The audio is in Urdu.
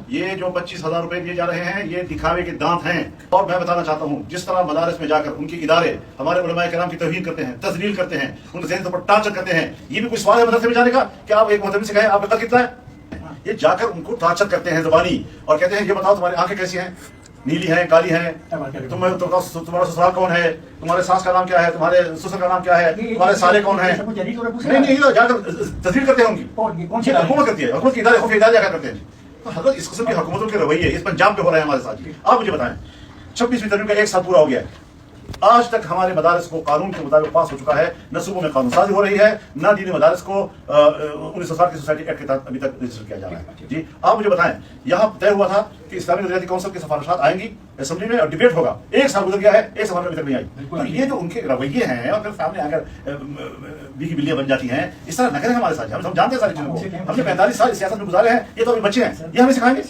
یہ جو 25,000 روپے دیے جا رہے ہیں یہ دکھاوے کے دانت ہیں. اور میں بتانا چاہتا ہوں جس طرح مدارس میں جا کر ان کے ادارے ہمارے علماء کرام کی توہین کرتے ہیں, تذلیل کرتے ہیں, ان کے ذہن پر ٹارچر کرتے ہیں, یہ بھی کوئی سوال ہے مدرسے میں جانے کا کہ آپ ایک محترم سے کہیں آپ کا قد کتنا ہے؟ یہ جا کر ان کو ٹارچر کرتے ہیں زبانی اور کہتے ہیں یہ بتاؤ تمہاری آنکھیں کیسی ہیں, نیلی ہیں, کالی ہیں, تمہارا سسرال کون ہے, تمہارے ساس کا نام کیا ہے, تمہارے سسر کا نام کیا ہے, تمہارے سالے کون ہیں. نہیں جا کر تذلیل کرتے ہیں ان کی, حکومت کرتی ہے, حکومت کے ادارے خفیہ ادارے جا کر کرتے ہیں. حضرت اس قسم کی حکومتوں کے رویے اس پنجاب پہ ہو رہے ہیں ہمارے ساتھ. آپ مجھے بتائیں 26ویں ترمیم کا 1 سال پورا ہو گیا ہے, آج تک ہمارے مدارس کو قانون کے مطابق پاس ہو چکا ہے, نہ صوبوں میں قانون سازی ہو رہی ہے, نہ دینی مدارس کو 1960 کی سوسائٹی ایکٹ کے تحت ابھی تک رجسٹر کیا جا رہا ہے. جی آپ مجھے بتائیں, یہاں طے ہوا تھا کہ اسلامی نظریاتی کونسل کی سفارشات آئیں گی اسمبلی میں اور ڈبیٹ ہوگا, 1 سال گزر گیا ہے, 1 سفارش ابھی تک نہیں آئی. تو یہ جو ان کے رویے ہیں اور پھر سامنے آ کر بیگی بلیاں بن جاتی ہیں, اس طرح نہ کریں ہمارے ساتھ. ہم جانتے ہیں ساری چیزوں کو, ہم نے 45 سال سیاست میں گزارے ہیں, یہ تو ابھی بچے ہیں, یہ ہمیں سکھائیں گے.